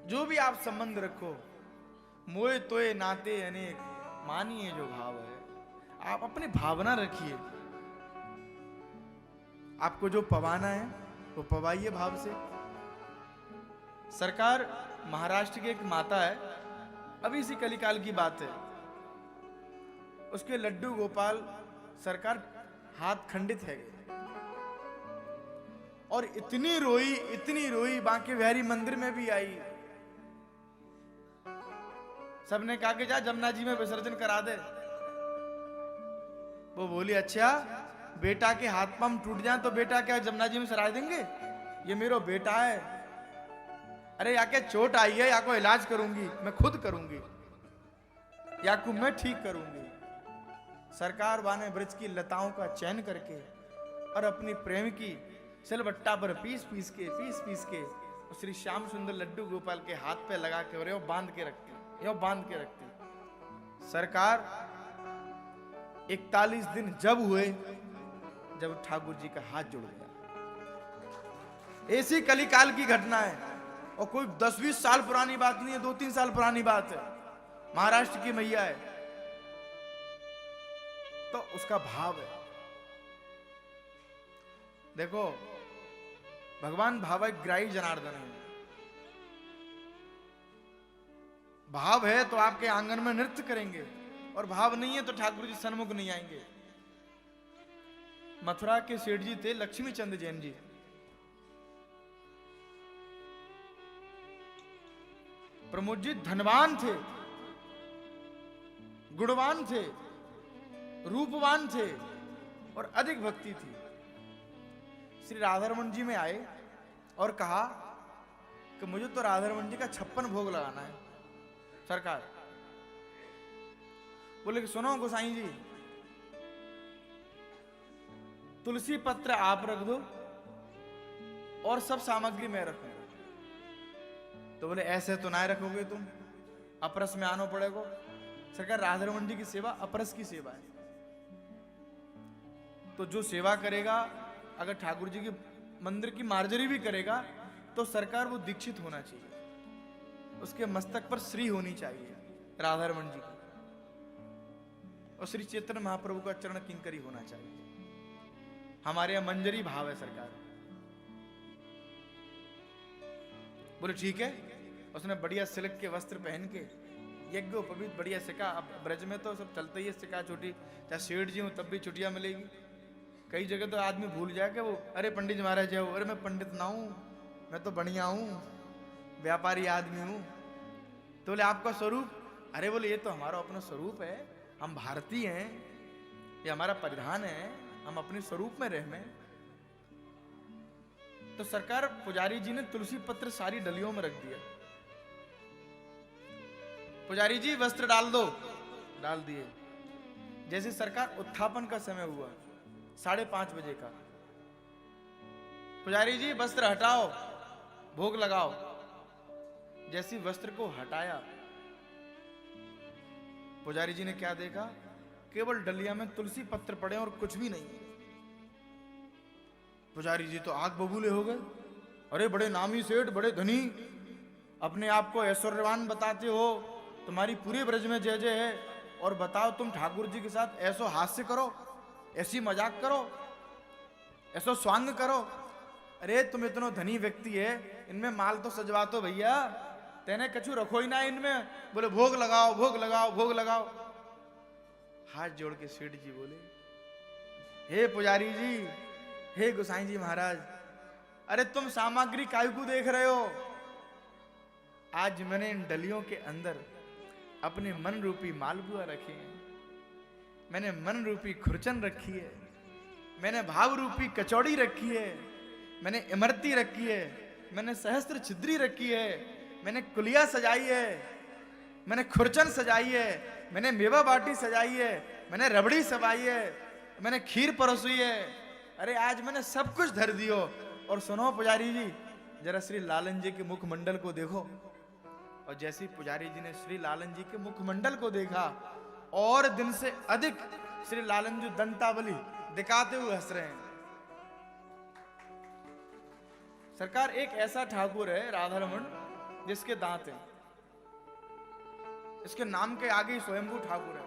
जो भी आप संबंध रखो, मोए तोए नाते अनेक, मानिए जो भाव है। आप अपनी भावना रखिए, आपको जो पवाना है वो पवाइए भाव से। सरकार, महाराष्ट्र की एक माता है, अभी इसी कलिकाल की बात है, उसके लड्डू गोपाल सरकार हाथ खंडित है, और इतनी रोई बांके बिहारी मंदिर में भी आई। सबने कहा कि जा जमुना जी में विसर्जन करा दे। वो बोली अच्छा, बेटा के हाथ पांव टूट जाए तो बेटा क्या जमुना जी में सरा देंगे? ये मेरा बेटा है। अरे या के चोट आई है, या को इलाज करूंगी, मैं खुद करूंगी, या को मैं ठीक करूंगी। सरकार वाने ब्रज की लताओं का चयन करके और अपनी प्रेम की सिलबट्टा पर पीस पीस के श्री श्याम सुंदर लड्डू गोपाल के हाथ पे लगा के और यो बांध के रखती। सरकार 41 दिन जब हुए जब ठाकुर जी का हाथ जुड़ गया। ऐसी कलिकाल की घटना है, और कोई 10-20 साल पुरानी बात नहीं है, 2-3 साल पुरानी बात है। महाराष्ट्र की मैया है, तो उसका भाव है। देखो, भगवान भावग्राही जनार्दन है। भाव है तो आपके आंगन में नृत्य करेंगे, और भाव नहीं है तो ठाकुर जी सन्मुख नहीं आएंगे। मथुरा के सेठ जी थे लक्ष्मी चंद जैन जी। प्रमोद जी धनवान थे, गुणवान थे, रूपवान थे, और अधिक भक्ति थी। श्री राधारमण जी में आए और कहा कि मुझे तो राधारमण जी का 56 भोग लगाना है। सरकार बोले कि सुनो गोसाई जी, तुलसी पत्र आप रख दो और सब सामग्री मैं रखूंगा। तो बोले ऐसे तो ना रखोगे तुम, अपरस में आना पड़ेगा। सरकार, राधारमण जी की सेवा अपरस की सेवा है, तो जो सेवा करेगा, अगर ठाकुर जी की मंदिर की मार्जरी भी करेगा, तो सरकार वो दीक्षित होना चाहिए, उसके मस्तक पर श्री होनी चाहिए राधारमण जी की, और श्री चैतन्य महाप्रभु का चरण किंकरी होना चाहिए। हमारे यहां मंजरी भाव है। सरकार बोले ठीक है। उसने बढ़िया सिल्क के वस्त्र पहन के यज्ञ उपवीत बढ़िया सिका। अब ब्रज में तो सब चलते ही है, सिका छुट्टी, चाहे सेठ जी हूं तब भी छुट्टियां मिलेगी। कई जगह तो आदमी भूल जाए कि वो अरे पंडित जी महाराज जाओ, अरे मैं पंडित ना हूं, मैं तो बढ़िया हूं, व्यापारी आदमी हूं। तो बोले आपका स्वरूप? अरे बोले ये तो हमारा अपना स्वरूप है, हम भारतीय हैं, ये हमारा परिधान है, हम अपने स्वरूप में रह में। तो सरकार पुजारी जी ने तुलसी पत्र सारी डलियों में रख दिया। पुजारी जी वस्त्र डाल दो, डाल दिए। जैसे सरकार उत्थापन का समय हुआ 5:30 बजे का, पुजारी जी वस्त्र हटाओ, भोग लगाओ। जैसी वस्त्र को हटाया, पुजारी जी ने क्या देखा? केवल डलिया में तुलसी पत्र पड़े और कुछ भी नहीं। पुजारी जी तो आग बबूले हो गए। अरे बड़े नामी सेठ, बड़े धनी, अपने आप को ऐश्वर्यवान बताते हो, तुम्हारी पूरे ब्रज में जय जय है, और बताओ तुम ठाकुर जी के साथ ऐसो हास्य करो, ऐसी मजाक करो, ऐसो स्वांग करो। अरे तुम इतना धनी व्यक्ति है, इनमें माल तो सजवा तो भैया, तेने कछु रखो ही ना इनमें। बोले भोग लगाओ, भोग लगाओ, भोग लगाओ। हाथ जोड़ के सेठ जी बोले, हे पुजारी जी, हे गोसाई जी महाराज, अरे तुम सामग्री काहे को देख रहे हो? आज मैंने इन डलियों के अंदर अपने मन रूपी मालपुआ रखे हैं, मैंने मन रूपी खुरचन रखी है, मैंने भाव रूपी कचौड़ी रखी है, मैंने इमरती रखी है, मैंने सहस्त्र छिद्री रखी है, मैंने कुलिया सजाई है, मैंने खुरचन सजाई है, मैंने मेवा बाटी सजाई है, मैंने रबड़ी सजाई है, मैंने खीर परोसी है। अरे आज मैंने सब कुछ धर दियो। और सुनो पुजारी जी, जरा श्री लालन जी के मुखमंडल को देखो। और जैसे ही पुजारी जी ने श्री लालन जी के मुखमंडल को देखा, और दिन से अधिक श्री लालन जी दंतावली दिखाते हुए हंस रहे हैं। सरकार एक ऐसा ठाकुर है राधारमण, जिसके दांत हैं। इसके नाम के आगे ही स्वयंभू ठाकुर है।